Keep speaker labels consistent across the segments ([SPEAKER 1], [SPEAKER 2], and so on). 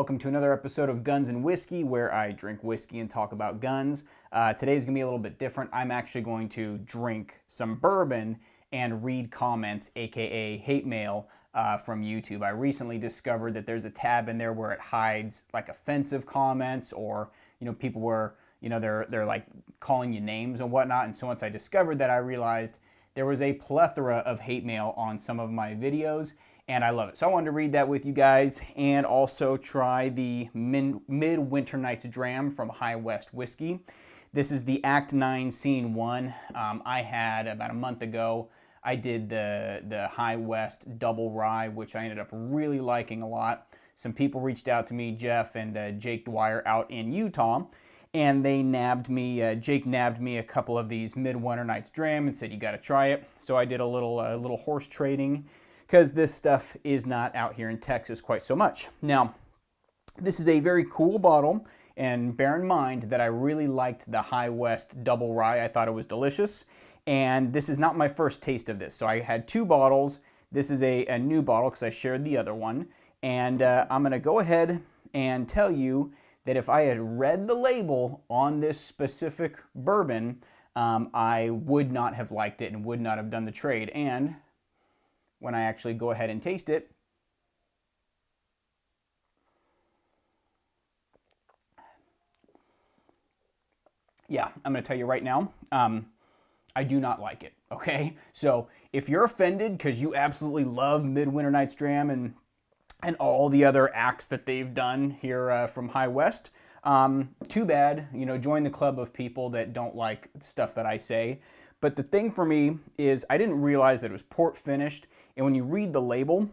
[SPEAKER 1] welcome to another episode of Guns and Whiskey, where I drink whiskey and talk about guns. Today's gonna be a little bit different. I'm actually going to drink some bourbon and read comments, aka hate mail, from YouTube. I recently discovered that there's a tab in there where it hides like offensive comments, or people where they're like calling you names and whatnot. And so once I discovered that, I realized there was a plethora of hate mail on some of my videos, and I love it. So I wanted to read that with you guys, and also try the Midwinter Nights Dram from High West Whiskey. This is the Act 9 Scene 1. I had, about a month ago, I did the High West Double Rye, which I ended up really liking a lot. Some people reached out to me, Jeff and Jake Dwyer out in Utah, and they nabbed me, Jake nabbed me a couple of these Midwinter Nights Dram and said, you gotta try it. So I did a little horse trading, because this stuff is not out here in Texas quite so much. Now, this is a very cool bottle, and bear in mind that I really liked the High West Double Rye. I thought it was delicious, and this is not my first taste of this. So I had two bottles. This is a new bottle because I shared the other one, and I'm gonna go ahead and tell you that if I had read the label on this specific bourbon, I would not have liked it and would not have done the trade. And when I actually go ahead and taste it, yeah, I'm going to tell you right now, I do not like it, okay? So if you're offended because you absolutely love Midwinter Nights Dram and all the other acts that they've done here from High West, too bad. Join the club of people that don't like stuff that I say. But the thing for me is I didn't realize that it was port finished. And when you read the label,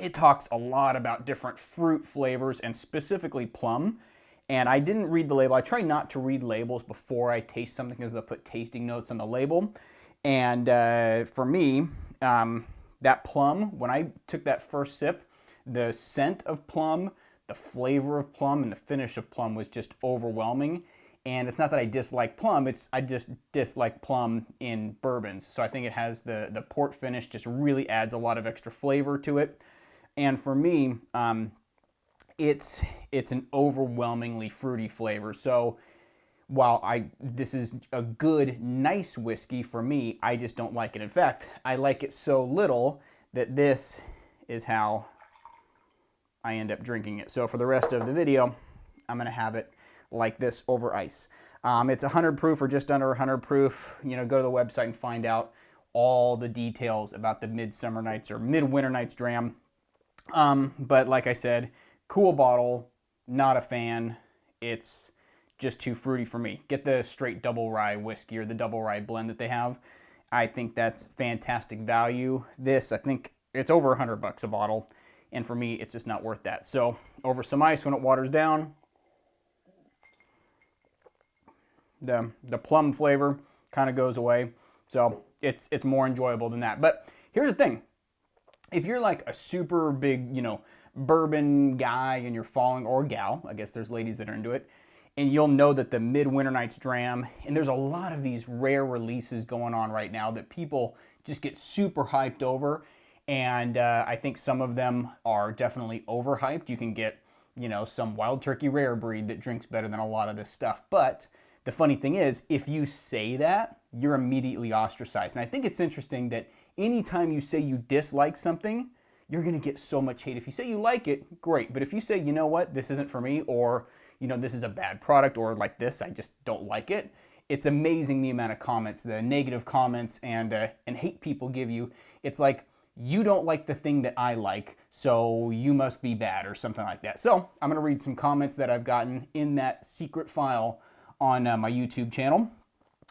[SPEAKER 1] it talks a lot about different fruit flavors and specifically plum. And I didn't read the label. I try not to read labels before I taste something because they'll put tasting notes on the label. And for me, that plum, when I took that first sip, the scent of plum, the flavor of plum, and the finish of plum was just overwhelming. And it's not that I dislike plum, I just dislike plum in bourbons. So I think it has the port finish, just really adds a lot of extra flavor to it. And for me, it's an overwhelmingly fruity flavor. So while this is a good, nice whiskey for me, I just don't like it. In fact, I like it so little that this is how I end up drinking it. So for the rest of the video, I'm gonna have it like this over ice. It's 100 proof or just under 100 proof. Go to the website and find out all the details about the Midsummer Nights or Midwinter Nights Dram. But like I said, cool bottle, not a fan. It's just too fruity for me. Get the straight double rye whiskey or the double rye blend that they have. I think that's fantastic value. This, I think it's over $100 a bottle. And for me, it's just not worth that. So over some ice when it waters down, the plum flavor kind of goes away. So it's more enjoyable than that. But here's the thing. If you're like a super big, bourbon guy and you're following, or gal, I guess there's ladies that are into it, and you'll know that the Midwinter Nights Dram, and there's a lot of these rare releases going on right now that people just get super hyped over. And I think some of them are definitely overhyped. You can get, some wild turkey rare breed that drinks better than a lot of this stuff. But the funny thing is, if you say that, you're immediately ostracized. And I think it's interesting that anytime you say you dislike something, you're going to get so much hate. If you say you like it, great. But if you say, you know what, this isn't for me, or, this is a bad product, or like this, I just don't like it, it's amazing the amount of comments, the negative comments and hate people give you. It's like, you don't like the thing that I like, so you must be bad or something like that. So I'm going to read some comments that I've gotten in that secret file on my YouTube channel.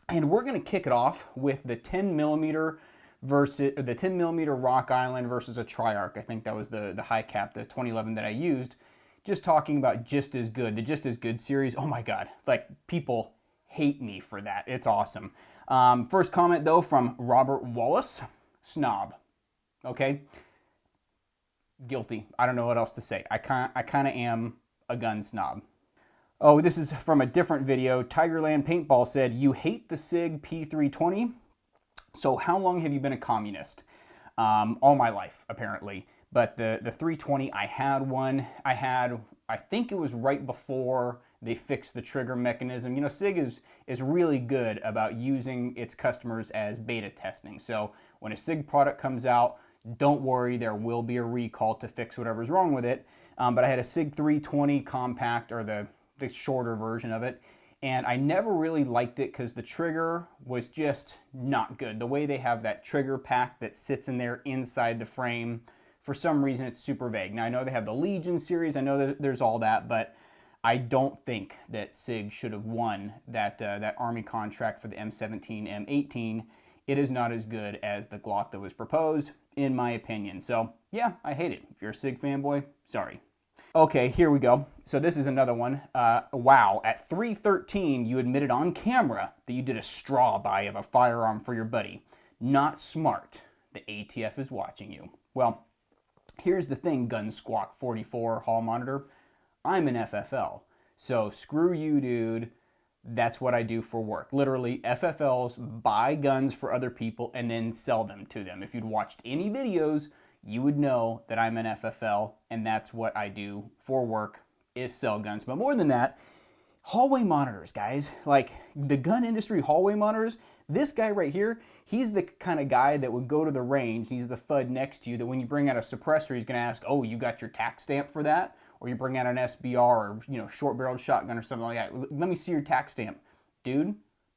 [SPEAKER 1] And we're going to kick it off with the 10 millimeter versus the 10 millimeter Rock Island versus a Triarch. I think that was the high cap, the 2011 that I used. Just talking about Just As Good, the Just As Good series. Oh my God, like people hate me for that. It's awesome. First comment though from Robert Wallace, Snob. Okay, guilty. I don't know what else to say. I kind of am a gun snob. Oh, this is from a different video. Tigerland Paintball said, you hate the SIG P320, so how long have you been a communist? All my life, apparently. But the 320, I had one. I had I think it was right before they fixed the trigger mechanism. You know, SIG is really good about using its customers as beta testing. So when a SIG product comes out, don't worry, there will be a recall to fix whatever's wrong with it. But I had a SIG 320 compact, or the shorter version of it, and I never really liked it because the trigger was just not good. The way they have that trigger pack that sits in there inside the frame, for some reason it's super vague. Now I know they have the Legion series, I know that there's all that, but I don't think that SIG should have won that Army contract for the M17, M18. It is not as good as the Glock that was proposed, in my opinion. So yeah, I hate it. If you're a SIG fanboy, sorry. Okay, here we go. So this is another one. Wow, at 3:13, you admitted on camera that you did a straw buy of a firearm for your buddy. Not smart. The ATF is watching you. Well, here's the thing, Gun Squawk 44 hall monitor. I'm an FFL. So screw you, dude. That's what I do for work. Literally, FFLs buy guns for other people and then sell them to them. If you'd watched any videos, you would know that I'm an FFL, and that's what I do for work, is sell guns. But more than that, hallway monitors, guys. Like, the gun industry hallway monitors, this guy right here, he's the kind of guy that would go to the range, he's the FUD next to you, that when you bring out a suppressor, he's gonna ask, oh, you got your tax stamp for that? Or you bring out an SBR, or, you know, short-barreled shotgun or something like that. Let me see your tax stamp. Dude,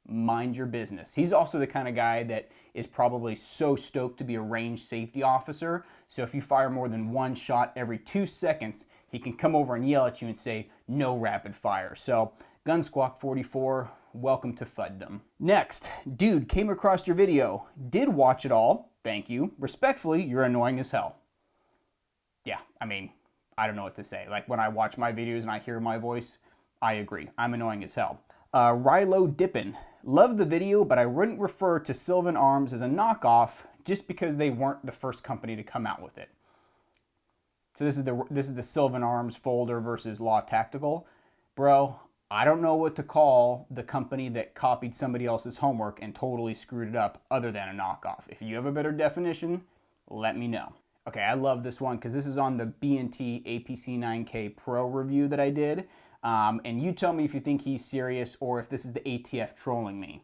[SPEAKER 1] mind your business. He's also the kind of guy that is probably so stoked to be a range safety officer. So if you fire more than one shot every 2 seconds, he can come over and yell at you and say, no rapid fire. So Gun Squawk 44, welcome to Feddom. Next, dude, came across your video. Did watch it all. Thank you. Respectfully, you're annoying as hell. Yeah, I mean, I don't know what to say. Like, when I watch my videos and I hear my voice, I agree. I'm annoying as hell. Rilo Dippin. Love the video, but I wouldn't refer to Sylvan Arms as a knockoff just because they weren't the first company to come out with it. So this is the Sylvan Arms folder versus Law Tactical. Bro, I don't know what to call the company that copied somebody else's homework and totally screwed it up other than a knockoff. If you have a better definition, let me know. Okay, I love this one because this is on the B&T APC 9K Pro review that I did. And you tell me if you think he's serious or if this is the ATF trolling me.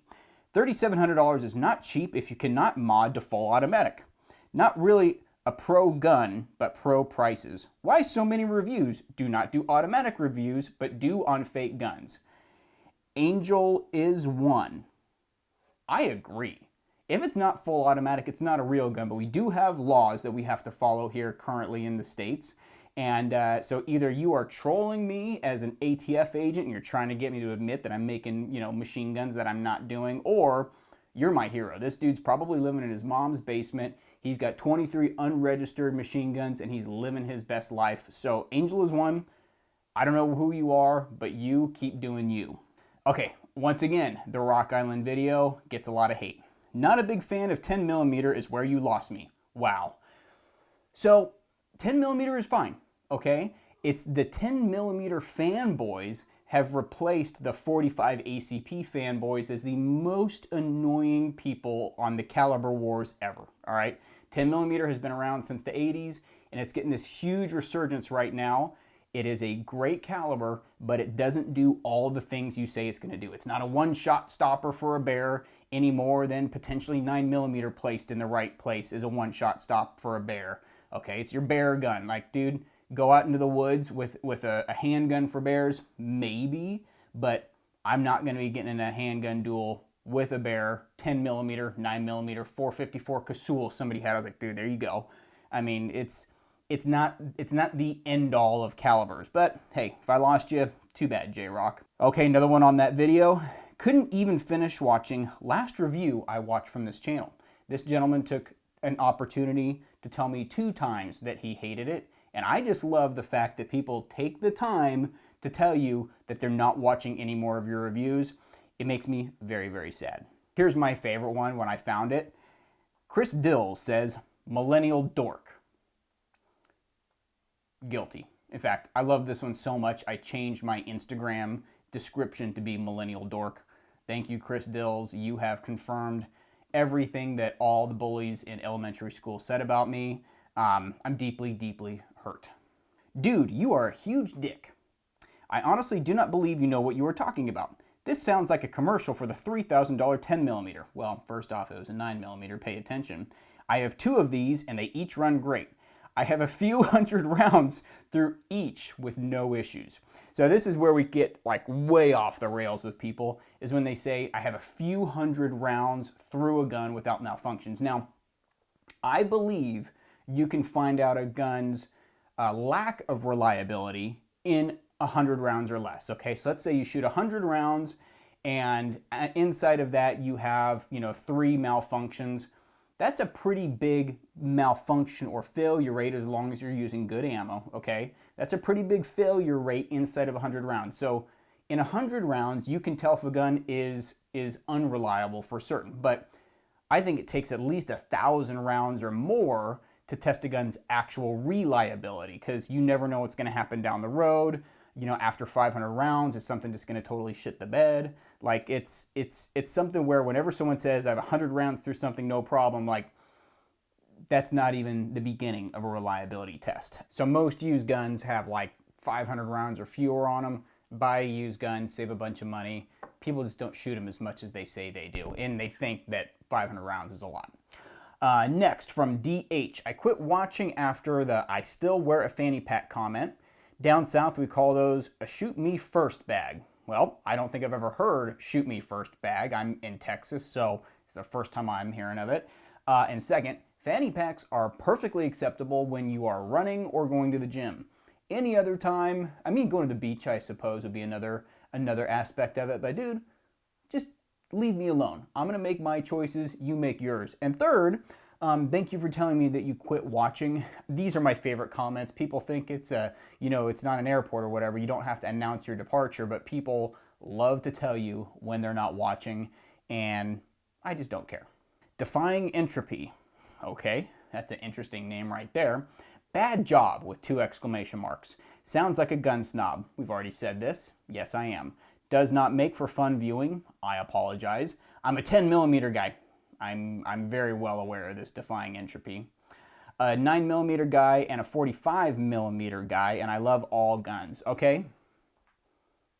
[SPEAKER 1] $3,700 is not cheap if you cannot mod to full automatic. Not really a pro gun, but pro prices. Why so many reviews? Do not do automatic reviews, but do on fake guns. Angel is one. I agree. If it's not full automatic, it's not a real gun, but we do have laws that we have to follow here currently in the States. And so either you are trolling me as an ATF agent and you're trying to get me to admit that I'm making, you know, machine guns that I'm not doing, or you're my hero. This dude's probably living in his mom's basement. He's got 23 unregistered machine guns and he's living his best life. So Angel is one. I don't know who you are, but you keep doing you. Okay, once again, the Rock Island video gets a lot of hate. Not a big fan of 10mm is where you lost me. Wow. So 10mm is fine, okay? It's the 10mm fanboys have replaced the 45 ACP fanboys as the most annoying people on the caliber wars ever, all right? 10mm has been around since the 80s, and it's getting this huge resurgence right now. It is a great caliber, but it doesn't do all the things you say it's gonna do. It's not a one-shot stopper for a bear any more than potentially 9mm placed in the right place is a one-shot stop for a bear. Okay, it's your bear gun. Like, dude, go out into the woods with a handgun for bears, maybe, but I'm not gonna be getting in a handgun duel with a bear, 10mm, 9mm, 454 Casull somebody had. I was like, dude, there you go. I mean, it's not the end all of calibers, but hey, if I lost you, too bad, J-Rock. Okay, another one on that video. Couldn't even finish watching last review I watched from this channel. This gentleman took an opportunity to tell me 2 times that he hated it, and I just love the fact that people take the time to tell you that they're not watching any more of your reviews. It makes me very, very sad. Here's my favorite one when I found it. Chris Dills says, millennial dork. Guilty. In fact, I love this one so much, I changed my Instagram description to be millennial dork. Thank you, Chris Dills. You have confirmed everything that all the bullies in elementary school said about me. I'm deeply, deeply hurt. Dude, you are a huge dick. I honestly do not believe you know what you are talking about. This sounds like a commercial for the $3,000 10mm. Well, first off, it was a 9mm, pay attention. I have 2 of these and they each run great. I have a few hundred rounds through each with no issues. So this is where we get like way off the rails with people, is when they say I have a few hundred rounds through a gun without malfunctions. Now, I believe you can find out a gun's lack of reliability in 100 rounds or less. Okay, so let's say you shoot 100 rounds and inside of that you have, 3 malfunctions. That's a pretty big malfunction or failure rate as long as you're using good ammo, okay? That's a pretty big failure rate inside of 100 rounds. So in 100 rounds, you can tell if a gun is unreliable for certain. But I think it takes at least 1,000 rounds or more to test a gun's actual reliability, because you never know what's going to happen down the road. After 500 rounds, is something just going to totally shit the bed? Like, it's something where whenever someone says I have 100 rounds through something, no problem, like, that's not even the beginning of a reliability test. So most used guns have like 500 rounds or fewer on them. Buy a used gun, save a bunch of money. People just don't shoot them as much as they say they do, and they think that 500 rounds is a lot. Next, from DH, I quit watching after the I still wear a fanny pack comment. Down south, we call those a shoot me first bag. Well, I don't think I've ever heard shoot me first bag. I'm in Texas, so it's the first time I'm hearing of it. And second, fanny packs are perfectly acceptable when you are running or going to the gym. Any other time, going to the beach, I suppose, would be another aspect of it. But dude, just leave me alone. I'm going to make my choices, you make yours. And third, thank you for telling me that you quit watching. These are my favorite comments. People think it's it's not an airport or whatever. You don't have to announce your departure, but people love to tell you when they're not watching, and I just don't care. Defying Entropy. Okay, that's an interesting name right there. Bad job with 2 exclamation marks. Sounds like a gun snob. We've already said this. Yes, I am. Does not make for fun viewing. I apologize. I'm a 10mm guy. I'm very well aware of this Defying Entropy. A 9mm guy and a 45mm guy, and I love all guns. Okay?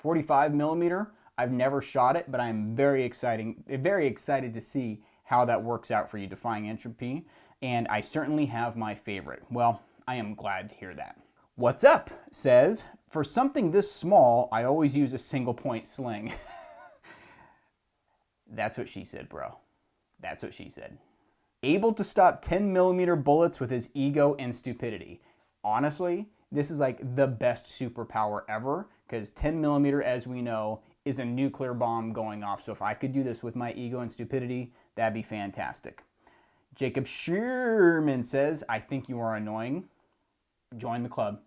[SPEAKER 1] 45mm, I've never shot it, but I'm very excited to see how that works out for you, Defying Entropy, and I certainly have my favorite. Well, I am glad to hear that. What's up says, for something this small, I always use a single point sling. That's what she said, bro. That's what she said. Able to stop 10mm bullets with his ego and stupidity. Honestly, this is like the best superpower ever, because 10mm, as we know, is a nuclear bomb going off. So if I could do this with my ego and stupidity, that'd be fantastic. Jacob Sherman says, I think you are annoying. Join the club.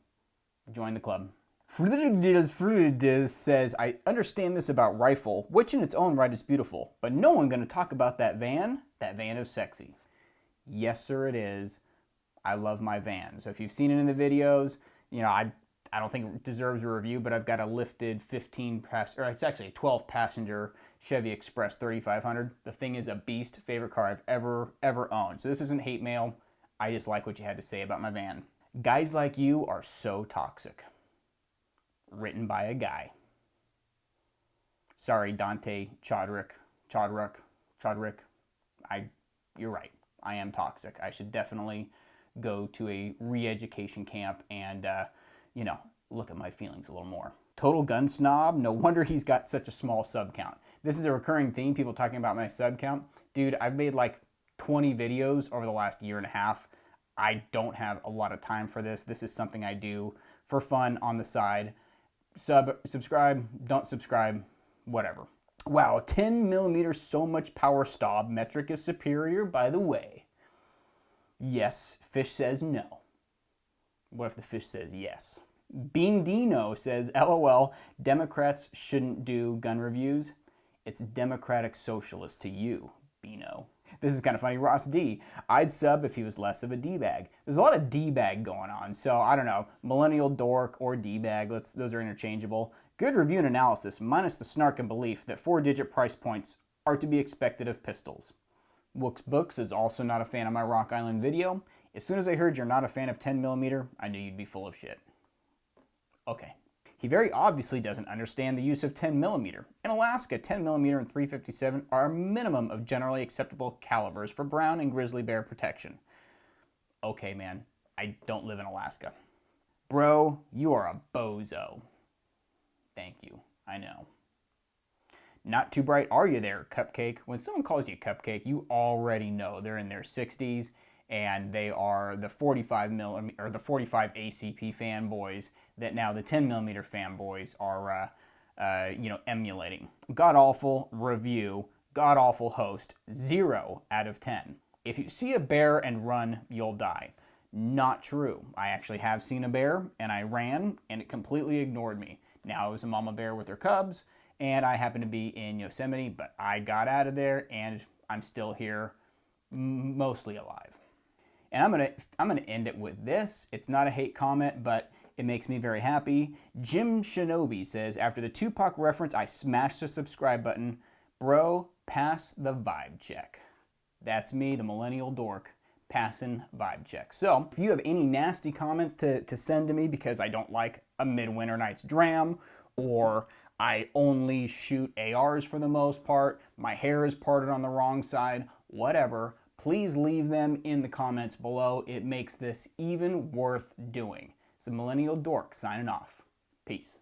[SPEAKER 1] Join the club. Fruitidiz says, I understand this about rifle, which in its own right is beautiful, but no one going to talk about that van. That van is sexy. Yes, sir, it is. I love my van. So if you've seen it in the videos, I don't think it deserves a review, but I've got a lifted it's actually a 12 passenger Chevy Express 3500. The thing is a beast. Favorite car I've ever owned. So this isn't hate mail. I just like what you had to say about my van. Guys like you are so toxic. Written by a guy. Sorry, Dante Chodrick. You're right. I am toxic. I should definitely go to a re-education camp and, look at my feelings a little more. Total gun snob. No wonder he's got such a small sub count. This is a recurring theme, people talking about my sub count. Dude, I've made like 20 videos over the last year and a half. I don't have a lot of time for this. This is something I do for fun on the side. Subscribe, don't subscribe, whatever. Wow, 10mm so much power stop. Metric is superior, by the way. Yes, fish says no. What if the fish says yes? Bean Dino says, LOL, Democrats shouldn't do gun reviews. It's democratic socialist to you, Beano. This is kind of funny. Ross D. I'd sub if he was less of a D-bag. There's a lot of D-bag going on, so I don't know. Millennial dork or D-bag, those are interchangeable. Good review and analysis, minus the snark and belief that 4-digit price points are to be expected of pistols. Wooks Books is also not a fan of my Rock Island video. As soon as I heard you're not a fan of 10mm, I knew you'd be full of shit. Okay. He very obviously doesn't understand the use of 10mm. In Alaska, 10mm and .357 are a minimum of generally acceptable calibers for brown and grizzly bear protection. Okay, man, I don't live in Alaska. Bro, you are a bozo. Thank you, I know. Not too bright are you there, Cupcake? When someone calls you Cupcake, you already know they're in their 60s and they are the 45mm or the 45 ACP fanboys that now the 10mm fanboys are emulating. God awful review, god awful host, 0 out of 10. If you see a bear and run, you'll die. Not true. I actually have seen a bear and I ran and it completely ignored me. Now it was a mama bear with her cubs and I happened to be in Yosemite, but I got out of there and I'm still here, mostly alive. And I'm gonna end it with this. It's not a hate comment, but it makes me very happy. Jim Shinobi says, after the Tupac reference, I smashed the subscribe button. Bro, pass the vibe check. That's me, the millennial dork, passing vibe check. So if you have any nasty comments to send to me because I don't like A Midwinter Nights Dram, or I only shoot ARs for the most part, my hair is parted on the wrong side, whatever, please leave them in the comments below. It makes this even worth doing. It's the Millennial Dork signing off. Peace.